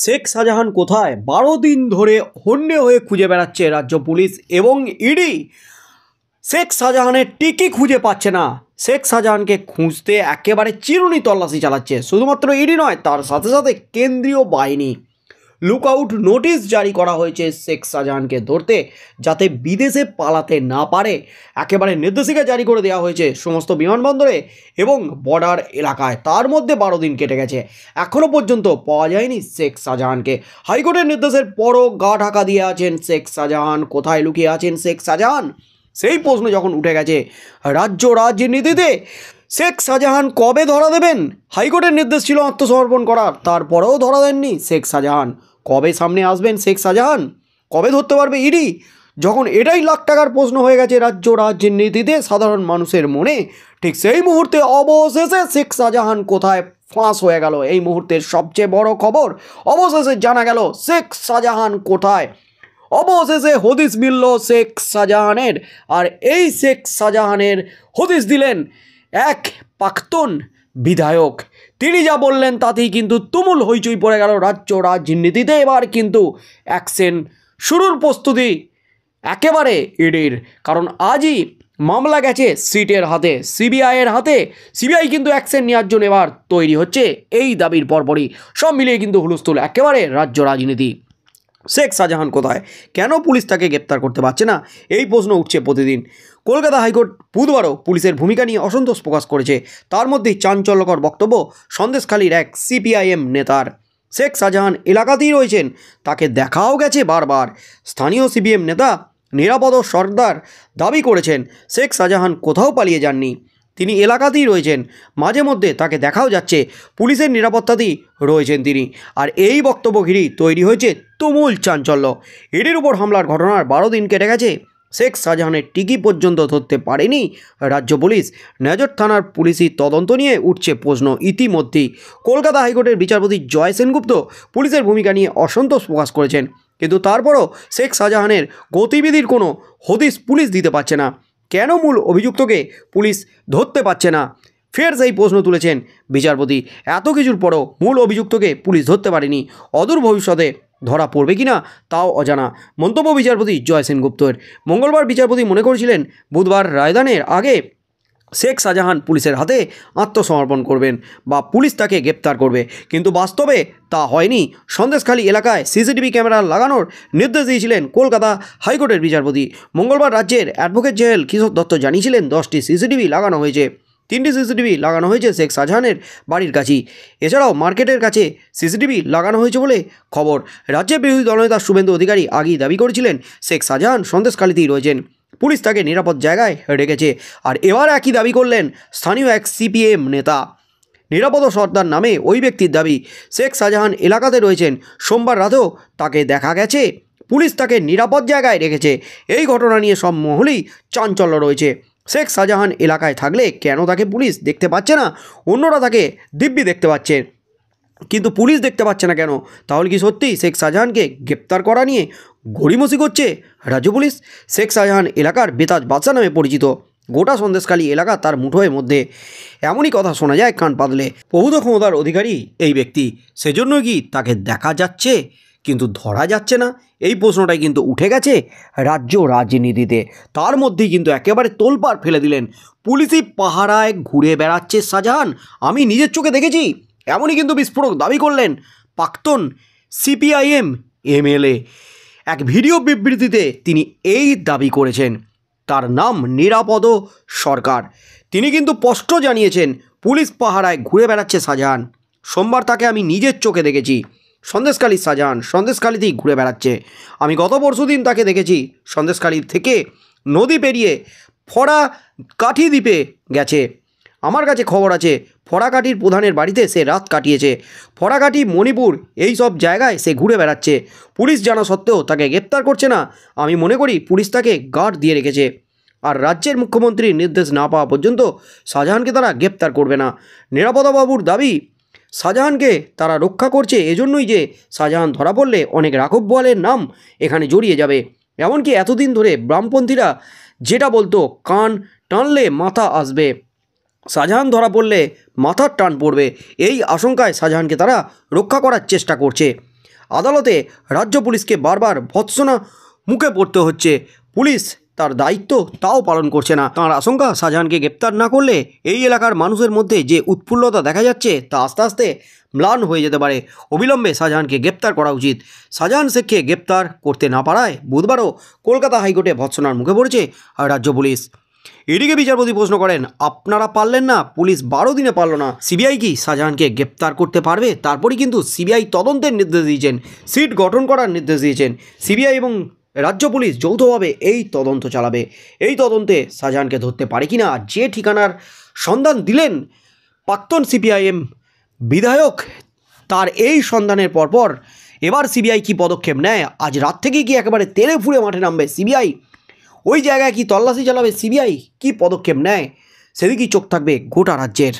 শেখ শাহজাহান কোথায়? 12 দিন ধরে হন্যে হয়ে খুঁজে বেড়াচ্ছে রাজ্য পুলিশ এবং ইডি। শেখ শাহজাহানের টিকি খুঁজে পাচ্ছে না। শেখ শাহজাহানকে খুঁজতে একেবারে চিরুনি তল্লাশি চালাচ্ছে। শুধুমাত্র ইডি নয়, তার সাথে সাথে কেন্দ্রীয় বাহিনী। লুকআউট নোটিশ জারি করা হয়েছে শেখ শাহজাহানকে ধরতে, যাতে বিদেশে পালাতে না পারে। একেবারে নির্দেশিকা জারি করে দেওয়া হয়েছে সমস্ত বিমানবন্দরে এবং বর্ডার এলাকায়। তার মধ্যে 12 দিন কেটে গেছে, এখনও পর্যন্ত পাওয়া যায়নি শেখ শাহজাহানকে। হাইকোর্টের নির্দেশের পরও গা ঢাকা দিয়ে আছেন শেখ শাহজাহান। কোথায় লুকিয়ে আছেন শেখ শাহজাহান? সেই প্রশ্ন যখন উঠে গেছে রাজ্য রাজনীতিতে, শেখ শাহজাহান কবে ধরা দেবেন? হাইকোর্টের নির্দেশ ছিল আত্মসমর্পণ করার, তারপরেও ধরা দেননি শেখ শাহজাহান। কবে সামনে আসবেন শেখ শাহজাহান? কবে ধরতে পারবে ইডি? যখন এটাই লাখ টাকার প্রশ্ন হয়ে গেছে রাজ্য রাজনীতিতে সাধারণ মানুষের মনে, ঠিক সেই মুহূর্তে অবশেষে শেখ শাহজাহান কোথায় ফাঁস হয়ে গেল। এই মুহূর্তের সবচেয়ে বড় খবর, অবশেষে জানা গেল শেখ শাহজাহান কোথায়। অবশেষে হদিস মিলল শেখ শাহজাহানের। আর এই শেখ শাহজাহানের হদিস দিলেন এক প্রাক্তন বিধায়ক। তিনি যা বললেন তাতেই কিন্তু তুমুল হইচই পড়ে গেল রাজ্য রাজনীতিতে। এবার কিন্তু অ্যাকশন শুরুর প্রস্তুতি একেবারে ইডির, কারণ আজই মামলা গেছে সিটের হাতে, সিবিআইয়ের হাতে। সিবিআই কিন্তু অ্যাকশন নেওয়ার জন্য এবার তৈরি হচ্ছে। এই দাবির পরপরই সব মিলিয়ে কিন্তু হুলস্থুল একেবারে রাজ্য রাজনীতি। শেখ শাহজাহান কোথায়? কেন পুলিশ তাকে গ্রেপ্তার করতে পারছে না? এই প্রশ্ন উঠছে প্রতিদিন। কলকাতা হাইকোর্ট বুধবারও পুলিশের ভূমিকা নিয়ে অসন্তোষ প্রকাশ করেছে। তার মধ্যেই চাঞ্চল্যকর বক্তব্য সন্দেশখালীর এক সিপিআইএম নেতার। শেখ শাহজাহান এলাকাতেই রয়েছেন, তাকে দেখাও গেছে বারবার। স্থানীয় সিপিএম নেতা নিরাপদ সর্দার দাবি করেছেন শেখ শাহজাহান কোথাও পালিয়ে যাননি, তিনি এলাকাতেই রয়েছেন। মাঝে মধ্যে তাকে দেখাও যাচ্ছে, পুলিশের নিরাপত্তাতেই রয়েছেন তিনি। আর এই বক্তব্য ঘিরেই তৈরি হয়েছে তুমুল চাঞ্চল্য। ইডির উপর হামলার ঘটনার 12 দিন কেটে গেছে, শেখ শাহজাহানের টিকি পর্যন্ত ধরতে পারেনি রাজ্য পুলিশ। নেজর থানার পুলিশি তদন্ত নিয়ে উঠছে প্রশ্ন। ইতিমধ্যেই কলকাতা হাইকোর্টের বিচারপতি জয় সেনগুপ্ত পুলিশের ভূমিকা নিয়ে অসন্তোষ প্রকাশ করেছেন, কিন্তু তারপরও শেখ শাহজাহানের গতিবিধির কোনো হদিস পুলিশ দিতে পারছে না। কেন মূল অভিযুক্তকে পুলিশ ধরতে পারছে না? ফের সেই প্রশ্ন তুলেছেন বিচারপতি। এত কিছুর পরও মূল অভিযুক্তকে পুলিশ ধরতে পারেনি, অদূর ভবিষ্যতে ধরা পড়বে কিনা তাও অজানা। মন্তব্য বিচারপতি জয় সেনগুপ্তের। মঙ্গলবার বিচারপতি মনে করেছিলেন বুধবার রায়দানের আগে শেখ শাহজাহান পুলিশের হাতে আত্মসমর্পণ করবেন বা পুলিশ তাকে গ্রেপ্তার করবে, কিন্তু বাস্তবে তা হয়নি। সন্দেশখালী এলাকায় সিসিটিভি ক্যামেরা লাগানোর নির্দেশ দিয়েছিলেন কলকাতা হাইকোর্টের বিচারপতি। মঙ্গলবার রাজ্যের অ্যাডভোকেট জেনারেল কিশোর দত্ত জানিয়েছিলেন 10টি সিসিটিভি লাগানো হয়েছে। 3টি সিসিটিভি লাগানো হয়েছে শেখ শাহজাহানের বাড়ির কাছেই। এছাড়াও মার্কেটের কাছে সিসিটিভি লাগানো হয়েছে বলে খবর। রাজ্যের বিরোধী দলনেতা শুভেন্দু অধিকারী আগেই দাবি করেছিলেন শেখ শাহজাহান সন্দেশখালীতেই রয়েছেন, পুলিশ তাকে নিরাপদ জায়গায় রেখেছে। আর এবার একই দাবি করলেন স্থানীয় এক সিপিএম নেতা। নিরাপদ সর্দার নামে ওই ব্যক্তির দাবি, শেখ শাহজাহান এলাকাতে রয়েছেন। সোমবার রাতেও তাকে দেখা গেছে, পুলিশ তাকে নিরাপদ জায়গায় রেখেছে। এই ঘটনা নিয়ে সব মহলেই চাঞ্চল্য রয়েছে। শেখ শাহজাহান এলাকায় থাকলে কেন তাকে পুলিশ দেখতে পাচ্ছে না? অন্যরা তাকে দিব্যি দেখতে পাচ্ছে, কিন্তু পুলিশ দেখতে পাচ্ছে না কেন? তাহলে কি সত্যিই শেখ শাহজাহানকে গ্রেপ্তার করা নিয়ে গড়িমসি করছে রাজ্য পুলিশ? শেখ শাহজাহান এলাকার বেতাজ বাদশা নামে পরিচিত। গোটা সন্দেশখালী এলাকা তার মুঠোয়ের মধ্যে। এমনই কথা শোনা যায় কান পাতলে। প্রভূত ক্ষমতার অধিকারী এই ব্যক্তি, সেজন্য কি তাকে দেখা যাচ্ছে কিন্তু ধরা যাচ্ছে না? এই প্রশ্নটাই কিন্তু উঠে গেছে রাজ্য রাজনীতিতে। তার মধ্যেই কিন্তু একেবারে তোলপাড় ফেলে দিলেন, পুলিশি পাহারায় ঘুরে বেড়াচ্ছে শাহজাহান, আমি নিজের চোখে দেখেছি। এমনই কিন্তু বিস্ফোরক দাবি করলেন প্রাক্তন সিপিআইএম এমএলএ। এক ভিডিও বিবৃতিতে তিনি এই দাবি করেছেন। তার নাম নিরাপদ সরকার। তিনি কিন্তু স্পষ্ট জানিয়েছেন পুলিশ পাহারায় ঘুরে বেড়াচ্ছে শাহজাহান। সোমবার তাকে আমি নিজের চোখে দেখেছি। সন্দেশখালীর শাহজাহান সন্দেশখালীতেই ঘুরে বেড়াচ্ছে। আমি গত পরশুদিন তাকে দেখেছি সন্দেশখালী থেকে নদী পেরিয়ে ফরাকাঠি দ্বীপে গেছে। আমার কাছে খবর আছে ফরাকাঠির প্রধানের বাড়িতে সে রাত কাটিয়েছে। ফরাকাঠি, মণিপুর, এই সব জায়গায় সে ঘুরে বেড়াচ্ছে। পুলিশ জানা সত্ত্বেও তাকে গ্রেপ্তার করছে না। আমি মনে করি পুলিশ তাকে গার্ড দিয়ে রেখেছে। আর রাজ্যের মুখ্যমন্ত্রীর নির্দেশ না পাওয়া পর্যন্ত শাহজাহানকে তারা গ্রেপ্তার করবে না। নিরাপদাবাবুর দাবি, শাহজাহানকে তারা রক্ষা করছে এজন্যই যে শাহজাহান ধরা পড়লে অনেক রাঘব বোয়ালের নাম এখানে জড়িয়ে যাবে। এমনকি এতদিন ধরে বামপন্থীরা যেটা বলতো কান টানলে মাথা আসবে, শাহজাহান ধরা পড়লে মাথার টান পড়বে, এই আশঙ্কায় শাহজাহানকে তারা রক্ষা করার চেষ্টা করছে। আদালতে রাজ্য পুলিশকে বারবার ভৎসনা মুখে পড়তে হচ্ছে। পুলিশ তার দায়িত্ব তাও পালন করছে না। তাঁর আশঙ্কা, শাহজাহানকে গ্রেপ্তার না করলে এই এলাকার মানুষের মধ্যে যে উৎফুল্লতা দেখা যাচ্ছে তা আস্তে আস্তে ম্লান হয়ে যেতে পারে। অবিলম্বে শাহজাহানকে গ্রেপ্তার করা উচিত। শাহজাহান শেখকে গ্রেপ্তার করতে না পারায় বুধবারও কলকাতা হাইকোর্টে ভৎসনার মুখে পড়েছে রাজ্য পুলিশ। এদিকে বিচারপতি প্রশ্ন করেন, আপনারা পারলেন না, পুলিশ 12 দিনে পারল না, সিবিআই কি শাহজাহানকে গ্রেপ্তার করতে পারবে? তারপরই কিন্তু সিবিআই তদন্তের নির্দেশ দিয়েছেন, সিট গঠন করার নির্দেশ দিয়েছেন। সিবিআই এবং রাজ্য পুলিশ যৌথভাবে এই তদন্ত চালাবে। এই তদন্তে শাহজাহানকে ধরতে পারে কিনা, যে ঠিকানার সন্ধান দিলেন প্রাক্তন সিপিআইএম বিধায়ক, তার এই সন্ধানের পরপর এবার সিবিআই কি পদক্ষেপ নেয়? আজ রাত থেকেই কি একেবারে তেলে ফুড়ে মাঠে নামবে সিবিআই? ওই জায়গায় কি তল্লাশি চালাবে সিবিআই? কি পদক্ষেপ নেয় সেদিকেই চোখ থাকবে গোটা রাজ্যের।